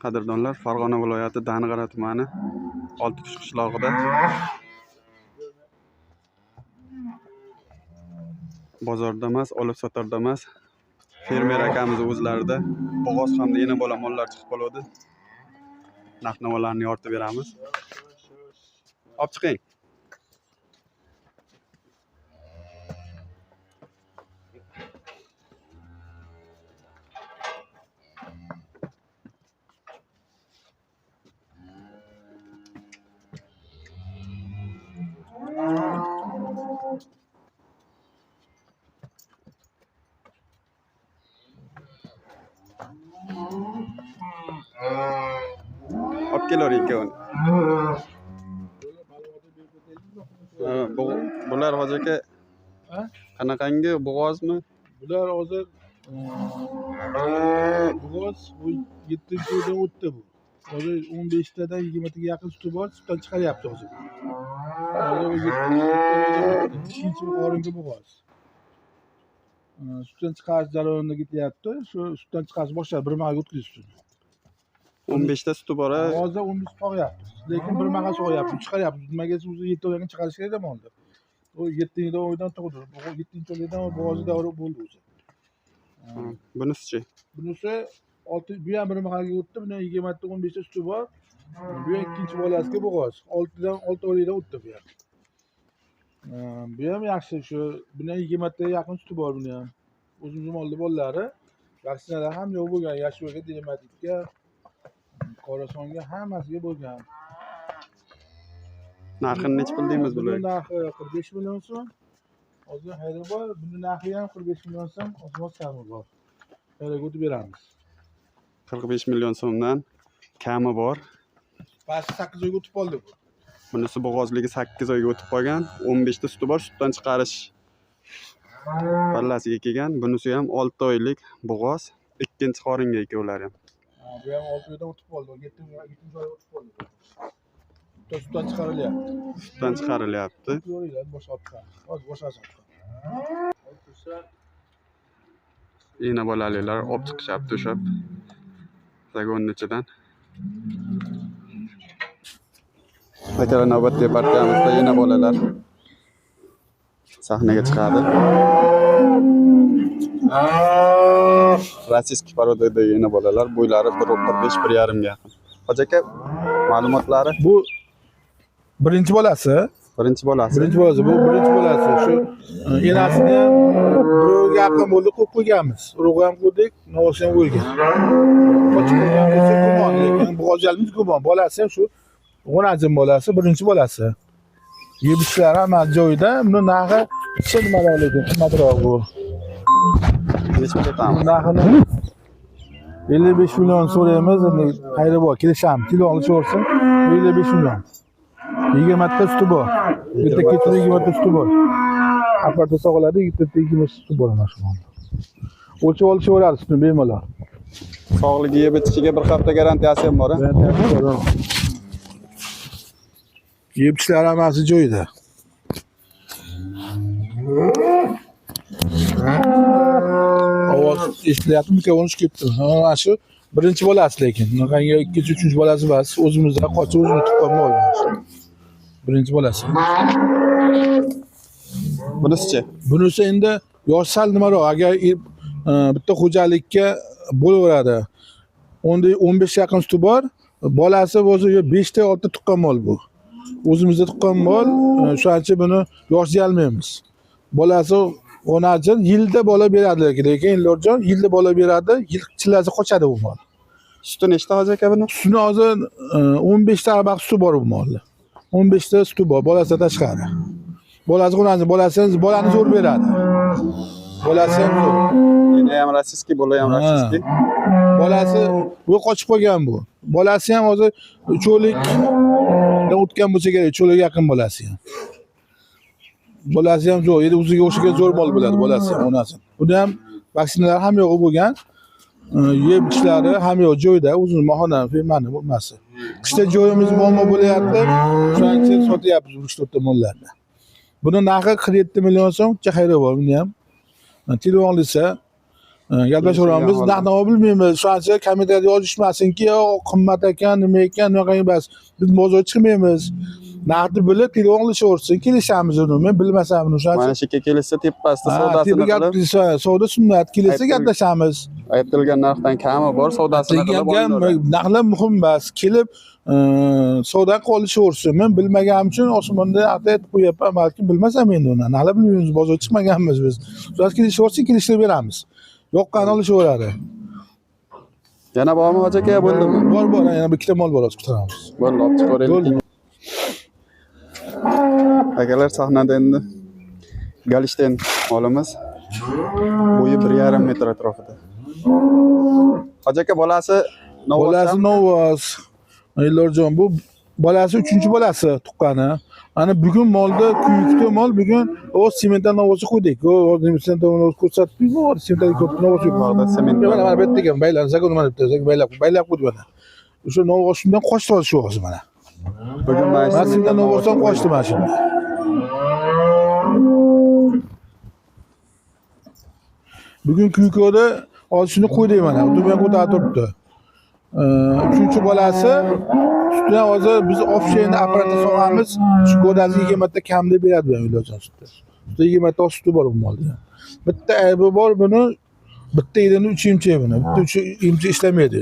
Qadrdonlar, Farg'ona viloyati Dang'ara tumani Oltikuch qishlog'ida bozorda emas, olib sotarda emas, fermer akamiz o'zlarida bo'g'oz hamda yana bola mollar chiqib qoladi. Narx-navolarni yoritib beramiz. Olib chiqing. Olib kelavering ikkovini. Bular hozir aka qanaqangi bo'g'ozmi? Bular hozir bo'g'oz 7-oydan o'tdi bu. Hozir 15tadan 20taga yaqin suti bor, sutdan chiqaryapti hozir. Hozir 7-oydan qoringa bo'g'oz. Sutdan chiqarish jarayonida ketyapti. Shu sutdan chiqarish boshladi, bir mahal o'tkizish sutini. 15 ta suti bor. Hozir 15 qo'yapti. Lekin bir mahal so'yapti, chiqaryapti. Nimaga o'zi 7 oydan chiqarish kerak endi. O 7-oydan tug'di. 7-oydan bo'g'ozi davri bo'ldi o'zi. Bunisi-chi? Bunisi 6 bu ham bir mahalga o'tdi. Buni 20 ta 15 ta suti bor. Bu ikkinchi bolasiga bo'g'oz. 6 oydan o'tdi bu ham. Bu ham yaxshi shu. Buni 20 ta yaqin suti bor buni ham. O'zimiz molli bolalari. Vaksinalar ham yo'q bo'lgan, yashoga, dematikka, qorasonga hammasiga bo'lgan. Narxini necha pul deymiz bular? Buni narxi 45 million so'm. Hozir xayri bor. Buni narxi ham 45 million so'm. O'zimiz kami bor. Xayriga o'tib beramiz. 45 million so'mdan kami bor. Basi 8 oyga o'tib qoldi bu. Bunisi bo'g'ozligi 8 oyga o'tib qolgan. 15 ta suti bor, sutdan chiqarish pallasiga kelgan. Bunisi ham 6 oylik bo'g'oz, ikkinchi qoringa ikkovlar ham. Bu ham 6 oydan o'tib qoldi. 7 oyga o'tib qoldi. Sutdan chiqarilyapti. Sutdan chiqarilyapti. Hozir boshqasi. Yana bolaliklar olib chiqishyapti o'sha zagonning ichidan. Akalar navbatdagi partiyamizda yana bolalar sahnaga chiqadi. Rossiyskiy parodiyadagi yana bolalar, bo'ylari 1.45-1.5 ga yaqin. Hoji aka, ma'lumotlari? Bu birinchi bolasi. Birinchi bolasi. Bu birinchi bolasi. Shu enasini ham birovga yaqin bo'ldi, qo'yib qo'yganmiz. Urug'i ham qo'ydik, novosi ham o'lgan. Qochib qo'yganimiz gumon, lekin bo'g'ozjalimiz gumon. Bolasi ham shu G'onajim bolasi, birinchi bolasi. Yeb-ichlar ham joyida. Buni narxi nimalar lekin qimmatroq bu. Necha pul aytamiz? Narxini 55 million so'raymiz. Endi qayda bor? Kelishamiz. Telefon olishsin. 55 million. 20 ta suti bor. Bitta ketida 20 ta suti bor. Aparta sog'iladi, 20 ta suti bor mana shu. O'lchab olishaveradi sutni bemalol. Sog'ligi yeb-ichishiga bir hafta garantiyasi ham bor. Yeb-ichlar hammasi joyida. Ovoz eshitilyaptimi? Ko'rinish ketdi. Mana shu birinchi bolasi lekin. Bunaqangi ikkinchi, uchinchi bolasi emas. O'zimizda qochib o'zimiz tuqqan mol. Birinchi bolasi. Bunisi-chi? Bunisi endi yosh sal nimaroq. Agar bitta xo'jalikka bo'laveradi. 15 yaqin suti bor. Bolasi o'zi 5 ta 6 ta tuqqan mol bu. O'zimizda tuqqan mol, shuning buni yosh deyolmaymiz. Bolasi G'onajim yilda bola beradi lekin Elorjon yilda bola beradi, yil chillasi qochadi bu mol. Suti nechta hozir aka buni? Sutini hozir 15 ta arbaq suti bor bu molda. 15 ta suti bor, bolasi tashqari. Bolasi G'onajim, bolani zo'r beradi. Bolasi ham zo'r. Yana ham rossiyskiy, bola ham rossiyskiy. Bolasi bu qochib qolgan bu. Bolasi ham hozir cho'likdan o'tgan bo'lsa kerak, cho'lik yaqin bolasi ham. Bolasi ham zo'r, endi o'ziga o'xshagan zo'r mol bo'ladi bolasi ham, onasi. Buni ham vaksinalar ham yo'q bo'lgan. Yeb-ichlari ham yo'q joyda, o'zimiz mahona fermani bo'lmasi. Qishda joyimiz muammo bo'lyapti. Shuning uchun sotyapmiz 3-4 ta mollarni. Buni narxi 47 million so'm, xayri bor buni ham. Telefon olsa Gaplashaveramiz. Kelishilgan Narxni bilmaymiz. Shu ancha kommentariyada yozishmasinki, qimmat ekan, nima ekan, unaqa emas. Biz bozorga chiqmaymiz. Narxni bilib, telefon qilishaversin, kelishamiz uni. Men bilmasam uni. Shu Mana ancha shu yerga kelishsa tepasida savdosini qilib, savdo sunnat, kelsa gaplashamiz. aytilgan narxdan kami bor, savdosini qilib olinadi. Narxlar muhim emas. Kelib savdo qolishaversin. Men bilmaganim uchun osmonda aytib qo'yapman, balki bilmasam endi uni. Narxlar bilmaymiz, bozorga chiqmaganmiz biz. Shu kelishaversin, kelishtirib beramiz. Yoqqani olishaveradi. Yana bormi hoji aka, bo'ldimi? Bor, yana bir ikkita mol bor, hozir kutamiz. Bo'ldi, olib chiqaveraylik. Akalar, sahnada endi Galishten molimiz. Bo'yi 1,5 metr atrofida. Hoji aka, bolasi Novvos. Ilorjon, bu bolasi 3-bolasi tuqqani. Ana bugun molda kuyukda mol bugun o sementdan novvosi qo'ydik. O sementdan novvosi ko'rsatdik. O sementdan ko'p novvosi yo'q. sementdan. Mana bu yerda ekan, baylar, zagon mana bu yerda, baylab qo'ydik mana. O'sha novvosimdan qochdi hozir shu hozir mana. Bugun mana sementdan novvosdan qochdi mana shunda. Bugun kuyukda hozir shuni qo'ydik mana. Dumen ko'tarib turibdi. 3-bolasi ustidan hozir biz offshayni apparatni sog'amiz. Shu go'dasi 20 marta kamda beradi bu ilojdan sutda. Sutda 20 marta suti bor bu molda. Bitta aybi bor buni, bitta yilini 3 imcha buni. Bitta 3 imcha ishlamaydi.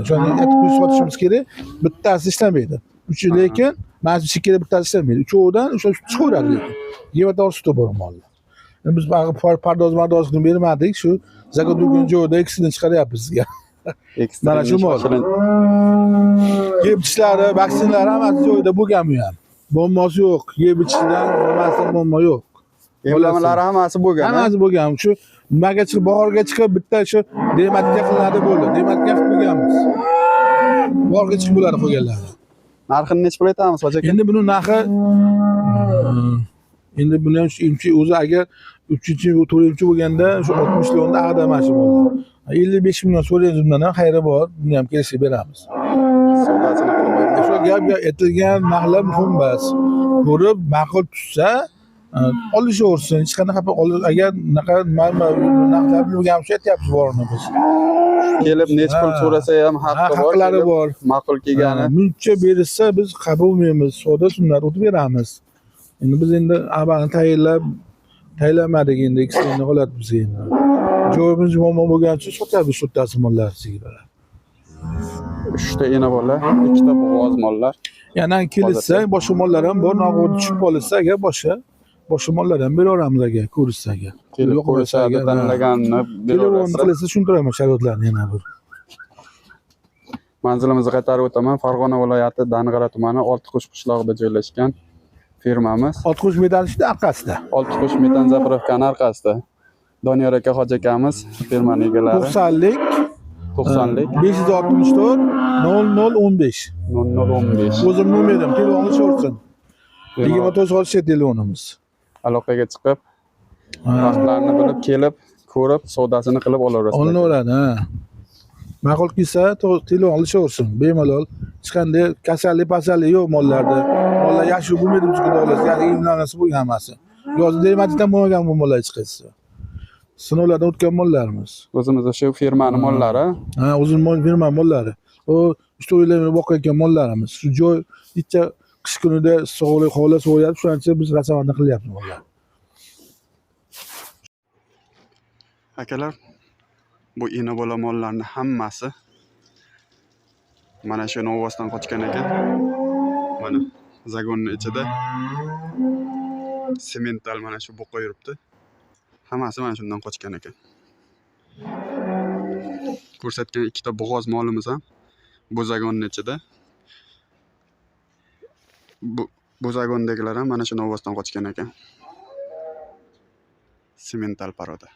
Shuni aytib sotishimiz kerak. Bittasi ishlamaydi. 3 lekin mana shu shekilda bittasi ishlamaydi. Uchovidan o'sha chiqaveradi lekin. 20 marta suti bor molda. Biz pardoz-mardozini bermadik, shu zagodugun joyida ikkisini chiqaryapmiz sizga. Mana shu mol. Yeb ishlari, vaksinlar hammasi joyida bo'lgan bu ham. Muammosi yo'q. Yeb ichishdan muammo yo'q. Emlamalar hammasi bo'lgan. Hammasi bo'lgan. Shu nimaga chiqib bahorga chiqib bitta shu dematga qilinadi bo'ldi. Dematga qilib qo'yganmiz. Bahorga chiqib bo'ladi qo'yganlar. Narxini necha pul aytamiz hoji aka? Endi buni narxi endi buni ham shu imchi o'zi agar 3-chi, 4-chi bo'lganda shu 60 millionda ag'damashi bo'ldi. 55 million so'raymiz undan ham, xayri bor. Buni ham kelishib beramiz. Savdosini qilib. Shu gap aytilgan narxlar muhim emas. Ko'rib ma'qul tushsa olishaversin. Hech qanaqa xafa agar unaqa narxlar bilgan bo'lsa aytyapmiz borini biz. Kelib necha pul so'rasa ham haqqi bor. Haqlari bor. Ma'qul kelgani. Muncha berishsa biz qabul qilmaymiz. Savdo sunnat o'tib beramiz. Endi biz endi avvalni tayinlamadik endi ekstremni holat bizga endi. Joyimiz muammo bo'lgani uchun sotamiz sotasi mollar sigirlar. 3 ta ena mollar, 2 ta bo'g'oz mollar. Yana kelsa boshqa mollar ham bor, nog'od tushib qolsa agar boshqa mollar ham beraveramiz agar ko'rishsa agar. Kelib ko'rishadi, tanlaganini beraveramiz. Qilsa tushuntiraman sharoitlarni yana bir. Manzilimizni qaytarib o'taman. Farg'ona viloyati Dang'ara tumani Oltiqush qishlog'ida joylashgan firmamiz. Oltiqush metanishda orqasida. Oltiqush metan zapravkani orqasida. Doniyor aka, hoji akamiz firmaning egalari. 90lik 564 0015. 0015. O'zim nomerim, telefon qilishaversin. 29 hozir telefonimiz. Aloqaga chiqib, vaqtlarini bilib kelib, ko'rib, savdosini qilib olaverasiz. Olaveradi, ha. Ma'qul kelsa, telefon qilishaversin. Bemalol. Hech qanday kasallik yo'q mollarda. Mollar yaxshi bo'lmaydi bizga davlat, ya'ni imlanasi bo'lgan hammasi. Yozda dematdan bo'lmagan bu mollar chiqadi. Sinovlardan o'tgan mollarimiz. O'zimiz shu firmaning mollari. Ha, o'zimiz firma mollari. O 3 oylarni boqayotgan mollarimiz. Shu joy necha qish kunida sog'lik holat so'yadi, shuncha biz rasavatni qilyapmiz mollar. Akalar, bu ena bola mollarning hammasi mana shu Novvosdan qochgan ekan. Mana zagonning ichida semental mana shu buqa yuribdi. Hammasi mana shundan qochgan ekan. Ko'rsatgan 2 ta bo'g'oz molimiz ham bu zagonning ichida. Bu zagondagilar ham mana shu Novvosdan qochgan ekan. Semental paroda.